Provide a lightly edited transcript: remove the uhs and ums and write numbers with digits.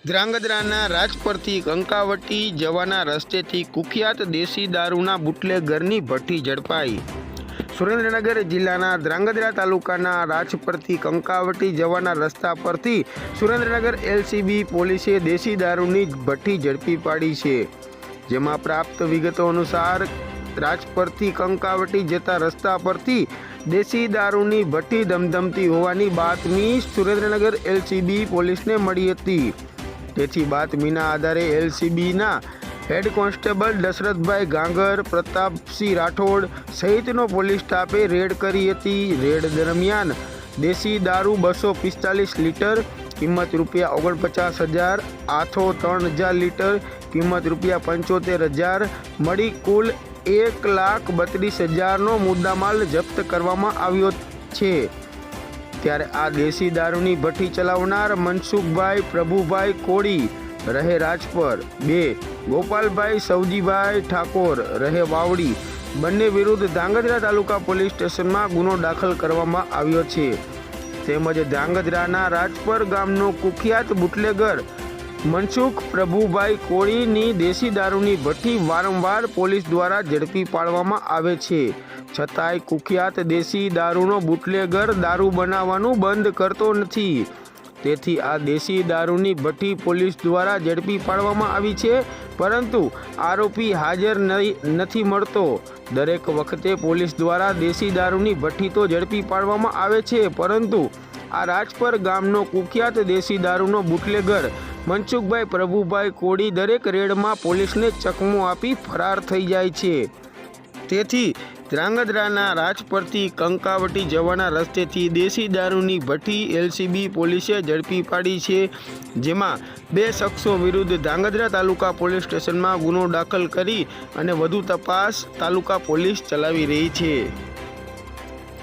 ધ્રાંગધ્રાના રાજપરથી કંકાવટી જવાના રસ્તેથી કુખ્યાત દેશી દારૂના બુટલેગરની ભઠ્ઠી ઝડપાઈ। સુરેન્દ્રનગર જિલ્લાના ધ્રાંગધ્રા તાલુકાના રાજપરથી કંકાવટી જવાના રસ્તા પરથી સુરેન્દ્રનગર એલસીબી પોલીસે દેશી દારૂની ભઠ્ઠી ઝડપી પાડી છે। જેમાં પ્રાપ્ત વિગતો અનુસાર રાજપરથી કંકાવટી જતા રસ્તા પરથી દેશી દારૂની ભઠ્ઠી ધમધમતી હોવાની બાતમી સુરેન્દ્રનગર એલસીબી પોલીસને મળી હતી। તેથી બાતમીના આધારે એલસીબીના હેડ કોન્સ્ટેબલ દશરથભાઈ ગાંગર, પ્રતાપસિંહ રાઠોડ સહિતનો પોલીસ સ્ટાફે રેડ કરી હતી। રેડ દરમિયાન દેશી દારૂ 245 લીટર કિંમત ₹49,000, આથો 3,000 લીટર કિંમત ₹75,000 મળી કુલ 1,32,000નો મુદ્દામાલ જપ્ત કરવામાં આવ્યો છે। ત્યારે આ દેશી દારૂની ભઠ્ઠી ચલાવનાર મનસુખભાઈ પ્રભુભાઈ કોળી રહે રાજપર, 2 ગોપાલભાઈ સવજીભાઈ ઠાકોર રહે વાવડી બંને વિરુદ્ધ ધ્રાંગધ્રા તાલુકા પોલીસ સ્ટેશનમાં ગુનો દાખલ કરવામાં આવ્યો છે। તેમજ ધ્રાંગધ્રાના રાજપર ગામનો કુખ્યાત બુટલેગર મનસુખ પ્રભુભાઈ કોળીની દેશી દારૂની ભઠ્ઠી વારંવાર પોલીસ દ્વારા ઝડપી પાડવામાં આવે છે, છતાંય કુખ્યાત દેશી દારૂનો બુટલેગર દારૂ બનાવવાનું બંધ કરતો નથી। તેથી આ દેશી દારૂની ભઠ્ઠી પોલીસ દ્વારા ઝડપી પાડવામાં આવી છે, પરંતુ આરોપી હાજર નથી મળતો। દરેક વખતે પોલીસ દ્વારા દેશી દારૂની ભઠ્ઠી તો ઝડપી પાડવામાં આવે છે, પરંતુ આ રાજપર ગામનો કુખ્યાત દેશી દારૂનો બુટલેગર મનસુખભાઈ પ્રભુભાઈ કોળી દરેક રેડમાં પોલીસને ચકમો આપી ફરાર થઈ જાય છે। તેથી ધ્રાંગધ્રાના રાજપરથી કંકાવટી જવાના રસ્તેથી દેશી દારૂની ભઠ્ઠી એલસીબી પોલીસે ઝડપી પાડી છે। જેમાં 2 શખ્સો વિરુદ્ધ ધ્રાંગધ્રા તાલુકા પોલીસ સ્ટેશનમાં ગુનો દાખલ કરી અને વધુ તપાસ તાલુકા પોલીસ ચલાવી રહી છે।